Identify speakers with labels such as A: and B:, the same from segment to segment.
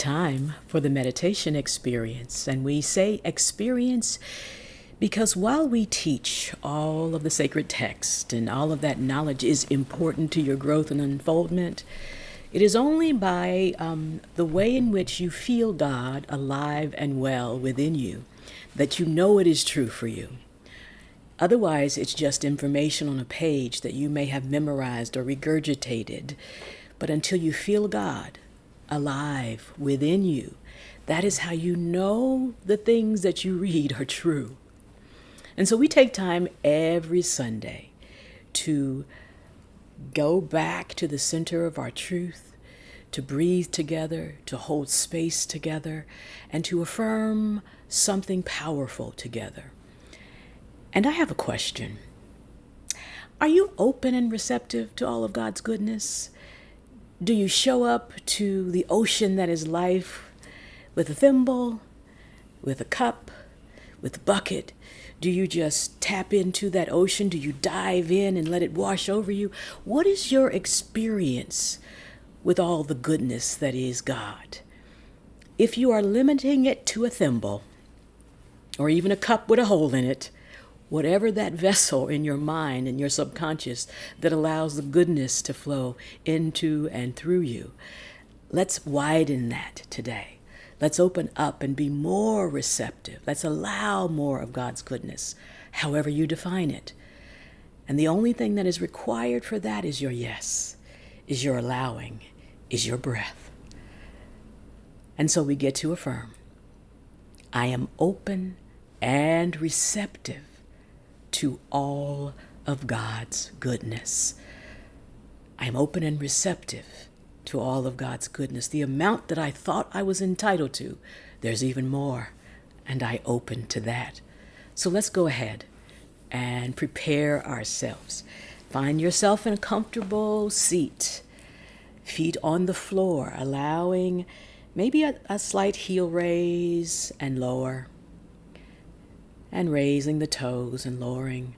A: time for the meditation experience. And we say experience because while we teach all of the sacred text and all of that knowledge is important to your growth and unfoldment, it is only by the way in which you feel God alive and well within you that you know it is true for you. Otherwise, it's just information on a page that you may have memorized or regurgitated. But until you feel God alive within you, that is how you know the things that you read are true. And so we take time every Sunday to go back to the center of our truth, to breathe together, to hold space together, and to affirm something powerful together. And I have a question. Are you open and receptive to all of God's goodness? Do you show up to the ocean that is life with a thimble, with a cup, with a bucket? Do you just tap into that ocean? Do you dive in and let it wash over you? What is your experience with all the goodness that is God? If you are limiting it to a thimble, or even a cup with a hole in it, whatever that vessel in your mind and your subconscious that allows the goodness to flow into and through you, let's widen that today. Let's open up and be more receptive. Let's allow more of God's goodness, however you define it. And the only thing that is required for that is your yes, is your allowing, is your breath. And so we get to affirm, I am open and receptive to all of God's goodness. I am open and receptive to all of God's goodness. The amount that I thought I was entitled to, there's even more, and I open to that. So let's go ahead and prepare ourselves. Find yourself in a comfortable seat, feet on the floor, allowing maybe a slight heel raise and lower, and raising the toes and lowering,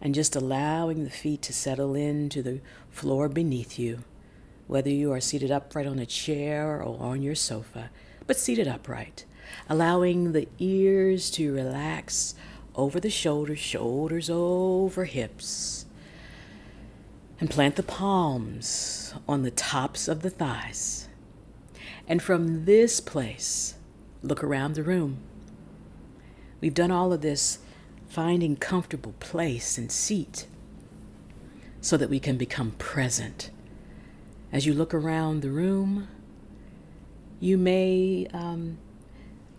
A: and just allowing the feet to settle into the floor beneath you, whether you are seated upright on a chair or on your sofa, but seated upright, allowing the ears to relax over the shoulders, shoulders over hips, and plant the palms on the tops of the thighs. And from this place, look around the room. We've done all of this finding comfortable place and seat so that we can become present. As you look around the room, you may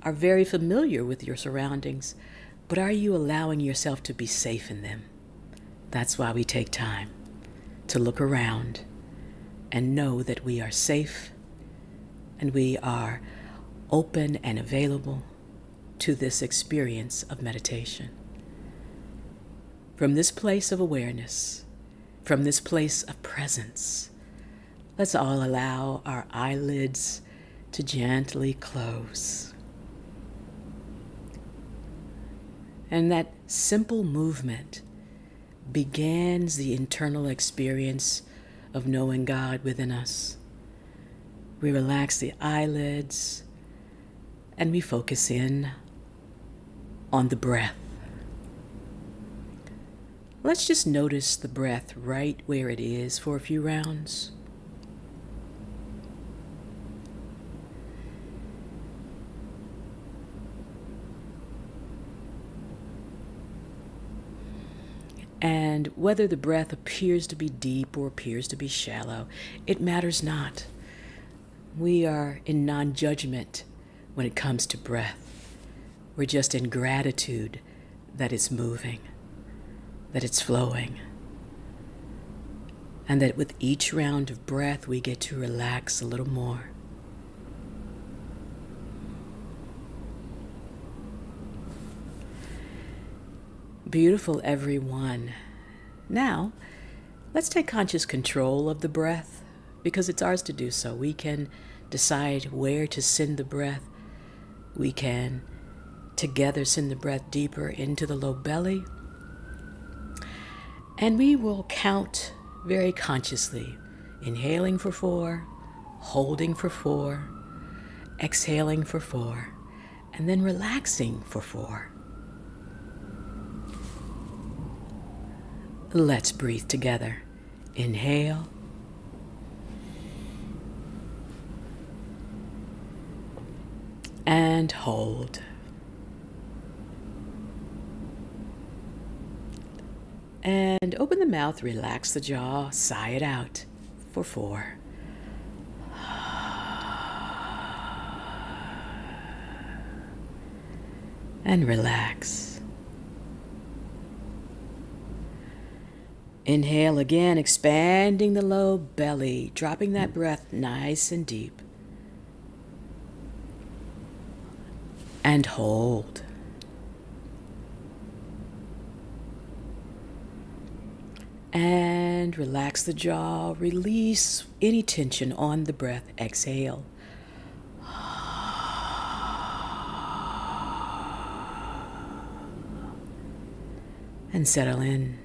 A: are very familiar with your surroundings, but are you allowing yourself to be safe in them? That's why we take time to look around and know that we are safe and we are open and available to this experience of meditation. From this place of awareness, from this place of presence, let's all allow our eyelids to gently close. And that simple movement begins the internal experience of knowing God within us. We relax the eyelids and we focus in on the breath. Let's just notice the breath right where it is for a few rounds. And whether the breath appears to be deep or appears to be shallow, it matters not. We are in non-judgment when it comes to breath. We're just in gratitude that it's moving, that it's flowing, and that with each round of breath, we get to relax a little more. Beautiful, everyone. Now, let's take conscious control of the breath because it's ours to do so. We can decide where to send the breath. We can together send the breath deeper into the low belly. And we will count very consciously, inhaling for 4, holding for 4, exhaling for 4, and then relaxing for 4. Let's breathe together. Inhale. And hold. And open the mouth, relax the jaw, sigh it out for 4. And relax. Inhale again, expanding the low belly, dropping that breath nice and deep. And hold. And relax the jaw, release any tension on the breath, exhale. And settle in.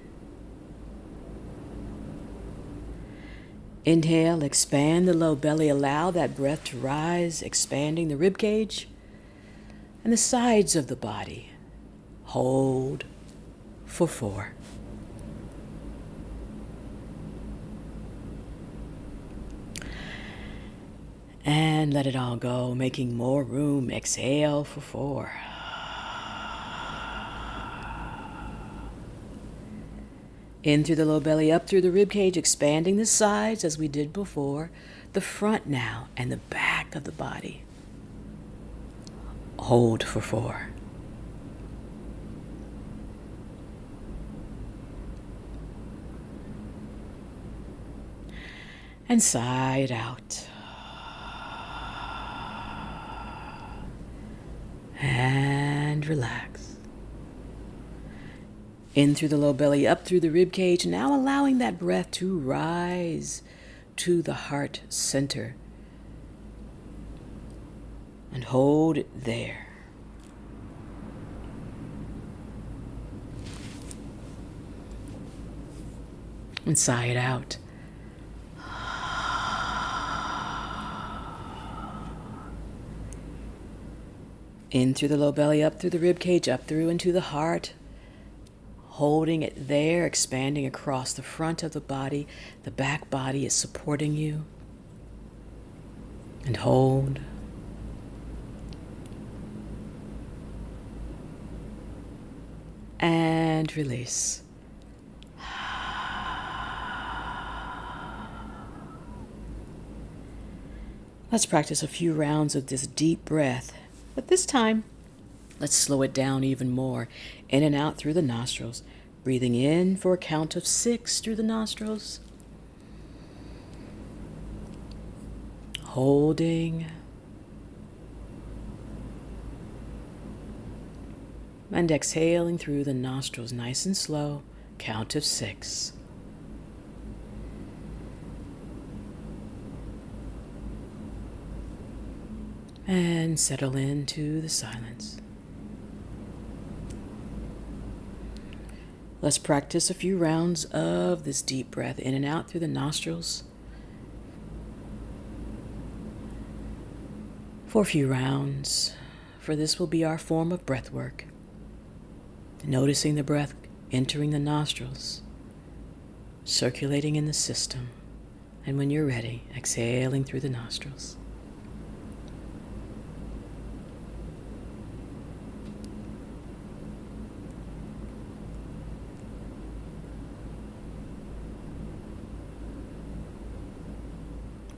A: Inhale, expand the low belly, allow that breath to rise, expanding the rib cage and the sides of the body. Hold for 4. And let it all go, making more room. Exhale for 4. In through the low belly, up through the rib cage, expanding the sides as we did before. The front now and the back of the body. Hold for 4. And sigh it out. And relax. In through the low belly, up through the rib cage, now allowing that breath to rise to the heart center. And hold it there. And sigh it out. In through the low belly, up through the rib cage, up through into the heart. Holding it there, expanding across the front of the body. The back body is supporting you. And hold. And release. Let's practice a few rounds of this deep breath. But this time, let's slow it down even more. In and out through the nostrils. Breathing in for a count of 6 through the nostrils. Holding. And exhaling through the nostrils nice and slow. Count of 6. And settle into the silence. Let's practice a few rounds of this deep breath in and out through the nostrils. For a few rounds, for this will be our form of breath work. Noticing the breath entering the nostrils, circulating in the system, and when you're ready, exhaling through the nostrils.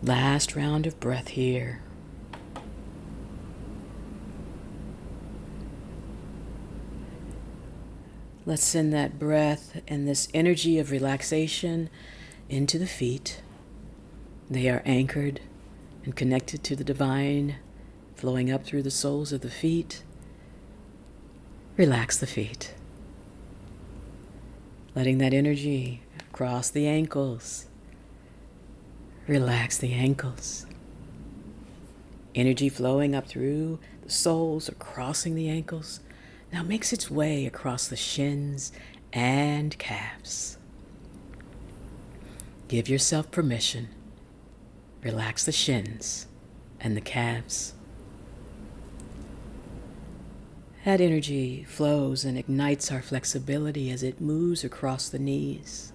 A: Last round of breath here. Let's send that breath and this energy of relaxation into the feet. They are anchored and connected to the divine, flowing up through the soles of the feet. Relax the feet. Letting that energy cross the ankles. Relax the ankles. Energy flowing up through the soles or crossing the ankles now makes its way across the shins and calves. Give yourself permission. Relax the shins and the calves. That energy flows and ignites our flexibility as it moves across the knees.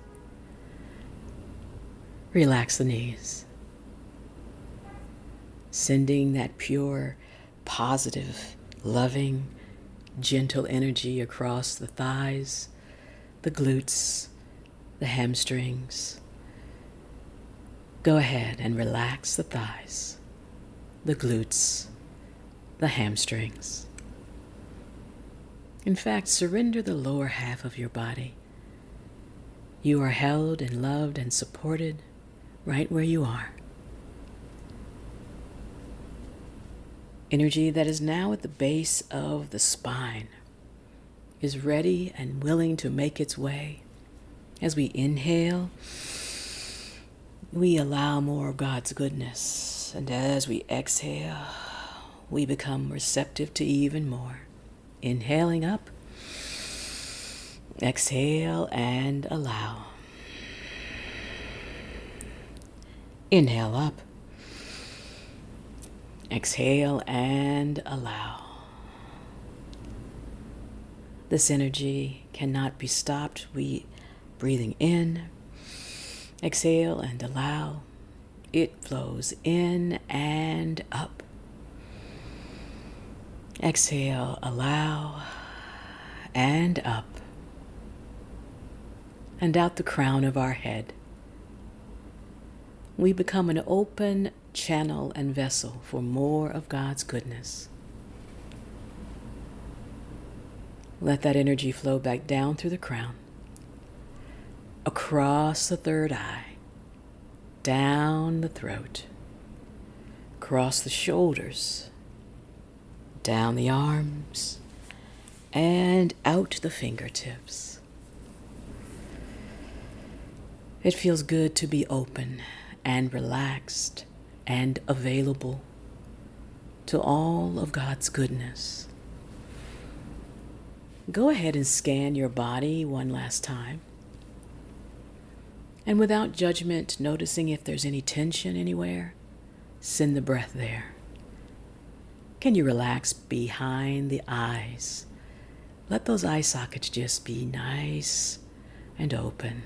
A: Relax the knees, sending that pure, positive, loving, gentle energy across the thighs, the glutes, the hamstrings. Go ahead and relax the thighs, the glutes, the hamstrings. In fact, surrender the lower half of your body. You are held and loved and supported right where you are. Energy that is now at the base of the spine is ready and willing to make its way. As we inhale, we allow more of God's goodness. And as we exhale, we become receptive to even more. Inhaling up, exhale and allow. Inhale up, exhale and allow. This energy cannot be stopped. We breathing in, exhale and allow. It flows in and up. Exhale, allow, and up. And out the crown of our head. We become an open channel and vessel for more of God's goodness. Let that energy flow back down through the crown, across the third eye, down the throat, across the shoulders, down the arms, and out the fingertips. It feels good to be open and relaxed and available to all of God's goodness. Go ahead and scan your body one last time. And without judgment, noticing if there's any tension anywhere, send the breath there. Can you relax behind the eyes? Let those eye sockets just be nice and open.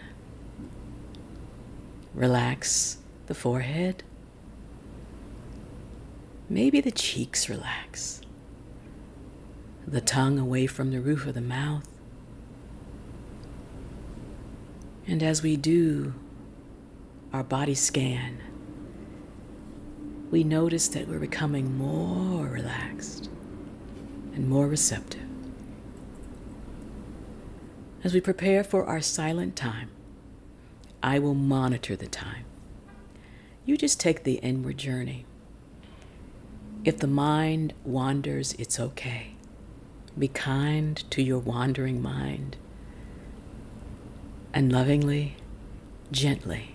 A: Relax the forehead. Maybe the cheeks relax. The tongue away from the roof of the mouth. And as we do our body scan, we notice that we're becoming more relaxed and more receptive. As we prepare for our silent time, I will monitor the time. You just take the inward journey. If the mind wanders, it's okay. Be kind to your wandering mind. And lovingly, gently,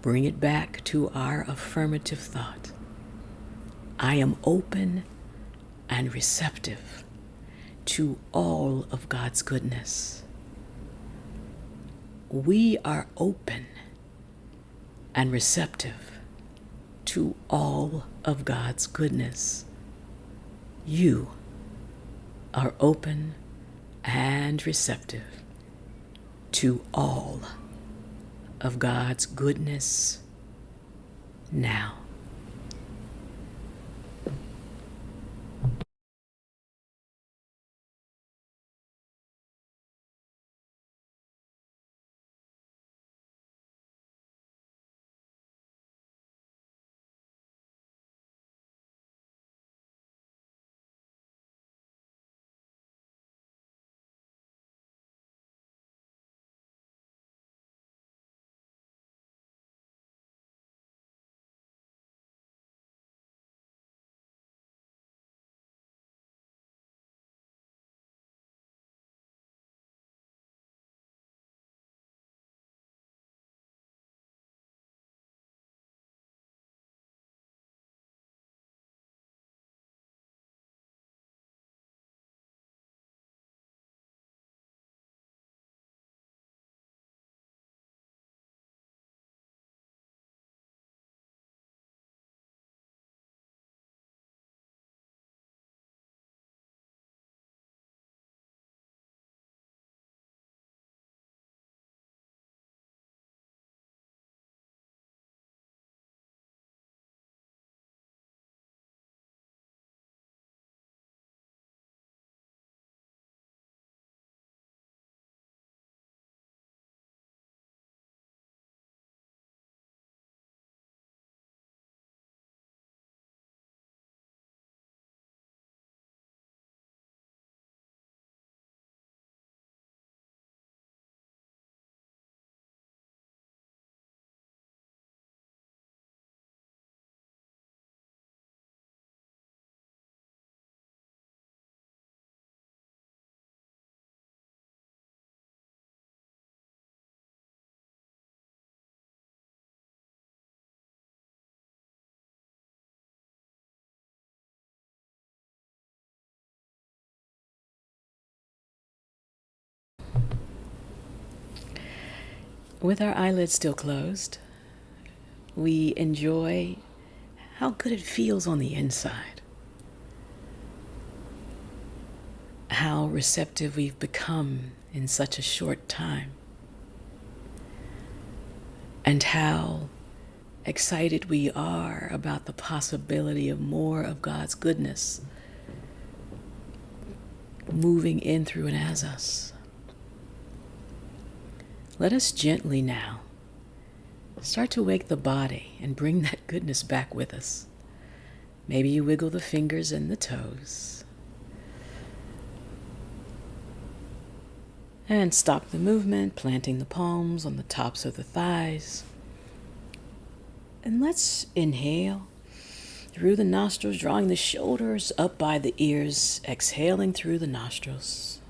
A: bring it back to our affirmative thought. I am open and receptive to all of God's goodness. We are open and receptive to all of God's goodness. You are open and receptive to all of God's goodness now. With our eyelids still closed, we enjoy how good it feels on the inside, how receptive we've become in such a short time, and how excited we are about the possibility of more of God's goodness moving in, through, and as us. Let us gently now start to wake the body and bring that goodness back with us. Maybe you wiggle the fingers and the toes. And stop the movement, planting the palms on the tops of the thighs. And let's inhale through the nostrils, drawing the shoulders up by the ears, exhaling through the nostrils.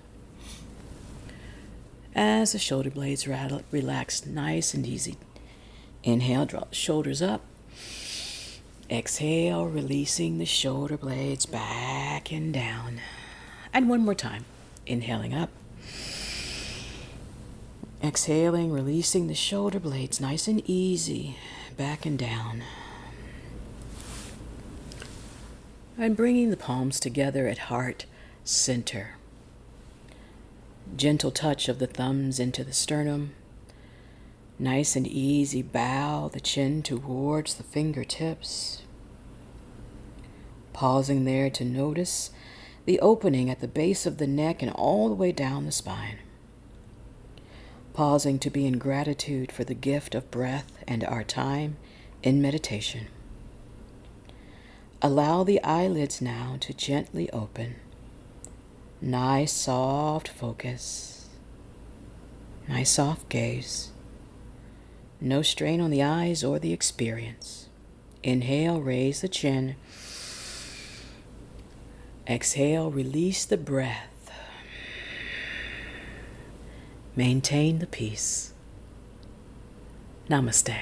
A: As the shoulder blades relax nice and easy. Inhale, draw the shoulders up. Exhale, releasing the shoulder blades back and down. And one more time. Inhaling up. Exhaling, releasing the shoulder blades nice and easy, back and down. And bringing the palms together at heart center. Gentle touch of the thumbs into the sternum. Nice and easy, bow the chin towards the fingertips. Pausing there to notice the opening at the base of the neck and all the way down the spine. Pausing to be in gratitude for the gift of breath and our time in meditation. Allow the eyelids now to gently open. Nice soft focus. Nice soft gaze. No strain on the eyes or the experience. Inhale, raise the chin. Exhale, release the breath. Maintain the peace. Namaste.